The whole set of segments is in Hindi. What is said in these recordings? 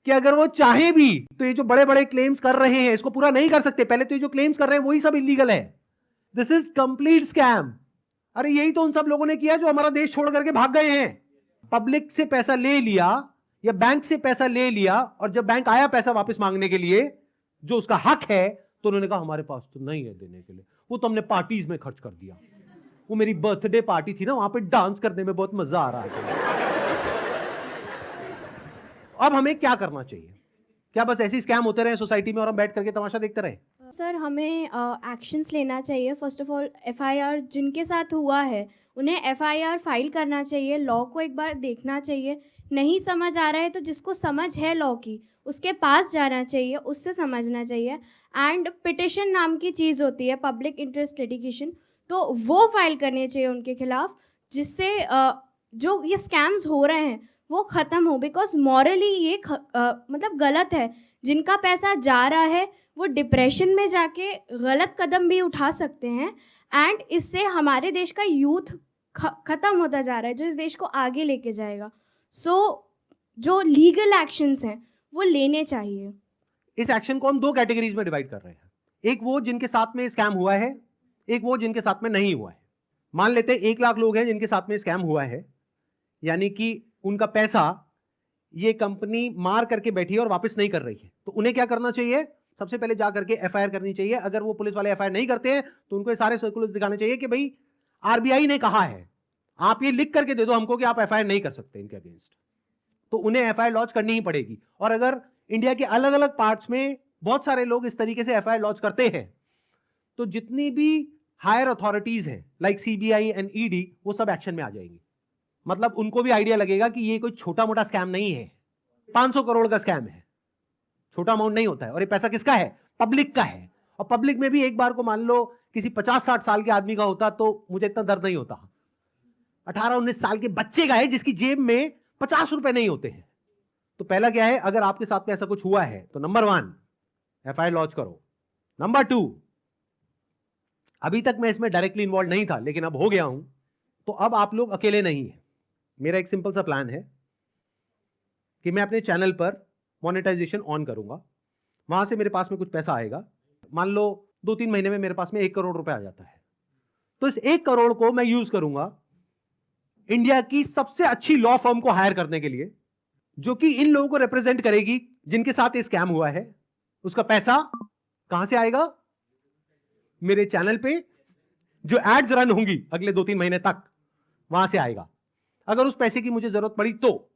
कि अगर वो चाहे भी तो ये जो बड़े बड़े क्लेम्स कर रहे हैं इसको पूरा नहीं कर सकते। पहले तो ये जो क्लेम्स कर रहे हैं वही सब इलीगल है। This is complete scam. अरे यही तो उन सब लोगों ने किया जो हमारा देश छोड़ करके भाग गए हैं। पब्लिक से पैसा ले लिया या बैंक से पैसा ले लिया, और जब बैंक आया पैसा वापस मांगने के लिए जो उसका हक है, तो उन्होंने कहा हमारे पास तो नहीं है देने के लिए, वो तो हमने पार्टीज में खर्च कर दिया। वो मेरी बर्थडे पार्टी थी ना, वहां पे डांस करने में बहुत मजा आ रहा है। अब हमें क्या करना चाहिए? क्या बस ऐसे स्कैम होते रहे सोसाइटी में और हम बैठ करके तमाशा देखते रहे? सर हमें एक्शंस लेना चाहिए। फर्स्ट ऑफ ऑल एफआईआर जिनके साथ हुआ है उन्हें एफआईआर फाइल करना चाहिए। लॉ को एक बार देखना चाहिए। नहीं समझ आ रहा है तो जिसको समझ है लॉ की उसके पास जाना चाहिए, उससे समझना चाहिए। एंड पिटिशन नाम की चीज़ होती है, पब्लिक इंटरेस्ट लिटिगेशन, तो वो फाइल करनी चाहिए उनके खिलाफ, जिससे जो ये स्कैम्स हो रहे हैं वो ख़त्म हो। बिकॉज मॉरली ये मतलब गलत है। जिनका पैसा जा रहा है वो डिप्रेशन में जाके गलत कदम भी उठा सकते हैं। एंड इससे हमारे देश का यूथ ख़त्म होता जा रहा है, जो इस देश को आगे लेके जाएगा। सो जो लीगल एक्शंस हैं वो लेने चाहिए। इस एक्शन को हम दो कैटेगरीज में डिवाइड कर रहे हैं। एक वो जिनके साथ में स्कैम हुआ है, एक वो जिनके साथ में नहीं हुआ है। मान लेते हैं 1 लाख लोग हैं जिनके साथ में स्कैम हुआ है, यानी कि उनका पैसा ये कंपनी मार करके बैठी है और वापस नहीं कर रही है। तो उन्हें क्या करना चाहिए? सबसे पहले जा करके एफआईआर करनी चाहिए। अगर वो पुलिस वाले एफआईआर नहीं करते हैं तो उनको ये सारे सर्कुलर्स दिखाने चाहिए कि भाई आरबीआई ने कहा है, आप ये लिख करके दे दो हमको कि आप एफआईआर नहीं कर सकते इनके अगेंस्ट। तो उन्हें एफआईआर लॉन्च करनी ही पड़ेगी। और अगर इंडिया के अलग अलग पार्ट्स में बहुत सारे लोग इस तरीके से एफआईआर लॉन्च करते हैं, तो जितनी भी हायर अथॉरिटीज हैं लाइक सीबीआई एंड ईडी, वो सब एक्शन में आ जाएंगी। मतलब उनको भी आइडिया लगेगा कि ये कोई छोटा मोटा स्कैम नहीं है, 500 करोड़ का स्कैम है, छोटा अमाउंट नहीं होता है। और ये पैसा किसका है? पब्लिक का है। और पब्लिक में भी एक बार को मान लो किसी 50-60 साल के आदमी का होता तो मुझे इतना दर्द नहीं होता। 18-19 साल के बच्चे का है जिसकी जेब में 50 रुपए नहीं होते हैं। तो पहला क्या है, अगर आपके साथ में ऐसा कुछ हुआ है तो नंबर 1 एफआईआर लॉन्च करो। नंबर 2, अभी तक मैं इसमें डायरेक्टली इन्वॉल्व नहीं था लेकिन अब हो गया हूं, तो अब आप लोग अकेले नहीं है। मेरा एक सिंपल सा प्लान है कि मैं अपने चैनल पर मोनेटाइजेशन ऑन करूंगा। वहां से मेरे पास में कुछ पैसा आएगा। मान लो 2-3 महीने में मेरे पास में 1 करोड़ रुपए आ जाता है। तो इस 1 करोड़ को मैं यूज करूंगा इंडिया की सबसे अच्छी लॉ फर्म को हायर करने के लिए, जो कि इन लोगों को रिप्रेजेंट करेगी जिनके साथ ये स्कैम हुआ है। उसका पैसा कहां से आएगा? मेरे चैनल पे जो एड्स रन होंगी अगले 2-3 महीने तक, वहां से आएगा। अगर उस पैसे की मुझे जरूरत पड़ी तो,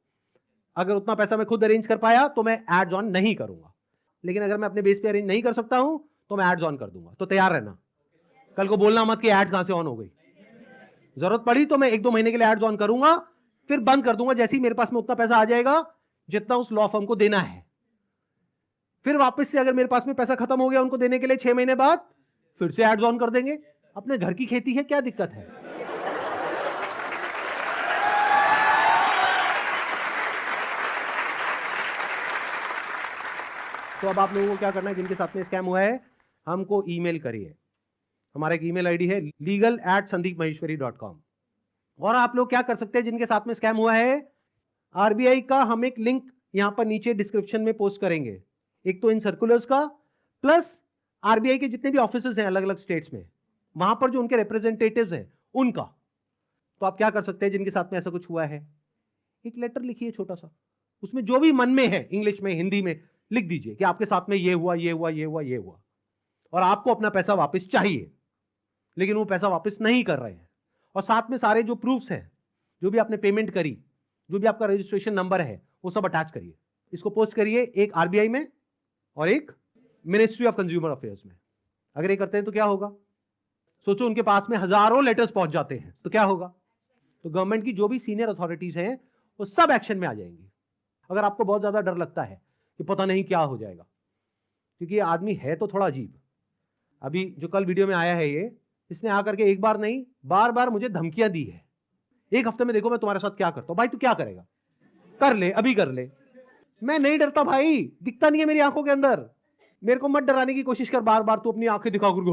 अगर उतना पैसा मैं खुद अरेंज कर पाया तो मैं एड्स ऑन नहीं करूंगा। लेकिन अगर मैं अपने बेस पे अरेंज नहीं कर सकता हूं तो मैं एड्स ऑन कर दूंगा। तो तैयार रहना, कल को बोलना मत कि एड्स कहां से ऑन हो गई। जरूरत पड़ी तो मैं 1-2 महीने के लिए एड्स ऑन करूंगा, फिर बंद कर दूंगा जैसे ही मेरे पास में उतना पैसा आ जाएगा जितना उस लॉ फर्म को देना है। फिर वापस से अगर मेरे पास में पैसा खत्म हो गया उनको देने के लिए 6 महीने बाद, फिर से एड्स ऑन कर देंगे। अपने घर की खेती है, क्या दिक्कत है? तो अब आप लोगों को क्या करना है, जिनके साथ में स्कैम हुआ है हमको ईमेल करिए। हमारा एक ईमेल आईडी है legal@sandeepmaheshwari.com। और आप लोग क्या कर सकते हैं जिनके साथ में स्कैम हुआ है, आरबीआई का हम एक लिंक यहां पर नीचे डिस्क्रिप्शन में पोस्ट करेंगे। एक तो इन सर्कुलर्स का, प्लस आरबीआई के जितने भी ऑफिसेज हैं अलग अलग स्टेट्स में, वहां पर जो उनके रिप्रेजेंटेटिव्स हैं उनका। तो आप क्या कर सकते हैं जिनके साथ में ऐसा कुछ हुआ है, एक लेटर लिखिए छोटा सा, उसमें जो भी मन में है इंग्लिश में हिंदी में लिख दीजिए कि आपके साथ में ये हुआ ये हुआ ये हुआ ये हुआ, और आपको अपना पैसा वापस चाहिए लेकिन वो पैसा वापस नहीं कर रहे हैं। और साथ में सारे जो प्रूफ्स हैं, जो भी आपने पेमेंट करी, जो भी आपका रजिस्ट्रेशन नंबर है, वो सब अटैच करिए। इसको पोस्ट करिए, एक आरबीआई में और एक मिनिस्ट्री ऑफ कंज्यूमर अफेयर्स में। अगर ये करते हैं तो क्या होगा? सोचो उनके पास में हजारों लेटर्स पहुंच जाते हैं तो क्या होगा? तो गवर्नमेंट की जो भी सीनियर अथॉरिटीज हैं वो सब एक्शन में आ जाएंगी। अगर आपको बहुत ज्यादा डर लगता है कि पता नहीं क्या हो जाएगा, क्योंकि ये आदमी है तो थोड़ा अजीब। अभी जो कल वीडियो में आया है ये, इसने आकर के एक बार नहीं बार बार मुझे धमकियां दी है, 1 हफ्ते में देखो मैं तुम्हारे साथ क्या करता हूं। भाई तू क्या करेगा? कर ले, अभी कर ले। मैं नहीं डरता भाई, दिखता नहीं है मेरी आंखों के अंदर। मेरे को मत डराने की कोशिश कर बार बार, तू अपनी आंखें दिखा कर।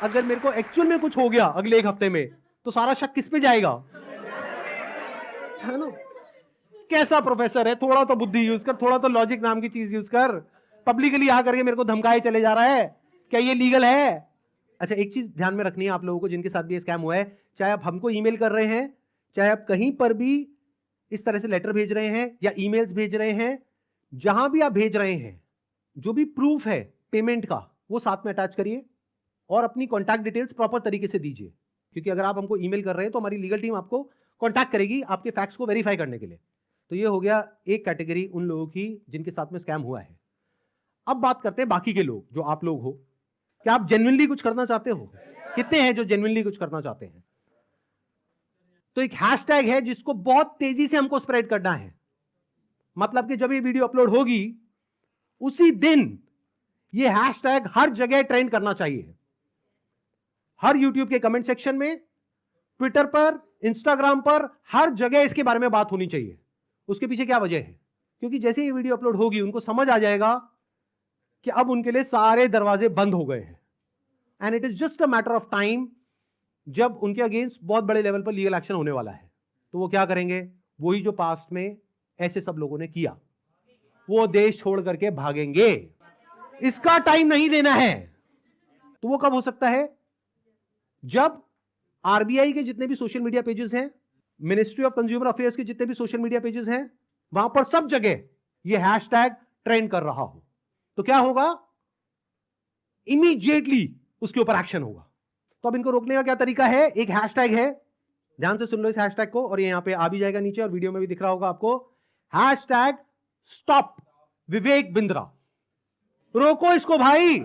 अगर मेरे को एक्चुअल में कुछ हो गया अगले एक हफ्ते में तो सारा शक किस पे जाएगा? है ना? कैसा प्रोफेसर है? थोड़ा तो बुद्धि यूज कर, थोड़ा तो लॉजिक नाम की चीज यूज कर। पब्लिकली आ करके मेरे को धमकाए चले जा रहा है, क्या ये लीगल है? अच्छा, एक चीज ध्यान में रखनी है आप लोगों को जिनके साथ भी ये स्कैम हुआ है, चाहे आप हमको ईमेल कर रहे हैं, चाहे आप कहीं पर भी इस तरह से लेटर भेज रहे हैं या ईमेल्स भेज रहे हैं, जहां भी आप भेज रहे हैं, जो भी प्रूफ है पेमेंट का वो साथ में अटैच करिए और अपनी कॉन्टैक्ट डिटेल्स प्रॉपर तरीके से दीजिए, क्योंकि अगर आप हमको ईमेल कर रहे हैं तो हमारी लीगल टीम आपको कॉन्टैक्ट करेगी आपके फैक्ट्स को वेरीफाई करने के लिए। तो ये हो गया एक कैटेगरी उन लोगों की जिनके साथ में स्कैम हुआ है। अब बात करते हैं बाकी के लोग, जो आप लोग हो। क्या आप जेन्युइनली कुछ करना चाहते हो? कितने हैं जो जेन्युइनली कुछ करना चाहते हैं? तो एक हैशटैग है जिसको बहुत तेजी से हमको स्प्रेड करना है। मतलब कि जब ये वीडियो अपलोड होगी उसी दिन ये हैशटैग हर जगह ट्रेंड करना चाहिए। हर यूट्यूब के कमेंट सेक्शन में, ट्विटर पर, इंस्टाग्राम पर, हर जगह इसके बारे में बात होनी चाहिए। उसके पीछे क्या वजह है? क्योंकि जैसे ये वीडियो अपलोड होगी उनको समझ आ जाएगा कि अब उनके लिए सारे दरवाजे बंद हो गए हैं and it is just a matter of time जब उनके अगेंस्ट बहुत बड़े लेवल पर लीगल एक्शन होने वाला है। तो वो क्या करेंगे? वही जो पास्ट में ऐसे सब लोगों ने किया, वो देश छोड़ करके भागेंगे। इसका टाइम नहीं देना है। तो वो कब हो सकता है? जब आरबीआई के जितने भी सोशल मीडिया पेजेस हैं, मिनिस्ट्री ऑफ कंज्यूमर अफेयर्स के जितने भी सोशल मीडिया पेजेस हैं, वहां पर सब जगह ये हैशटैग ट्रेंड कर रहा हो। तो क्या होगा? इमीडिएटली उसके ऊपर एक्शन होगा। तो अब इनको रोकने का क्या तरीका है? एक हैशटैग है, ध्यान से सुन लो इस हैशटैग को, और ये यहां पे आ भी जाएगा नीचे और वीडियो में भी दिख रहा होगा आपको। Hashtag stop Vivek Bindra. रोको इसको भाई।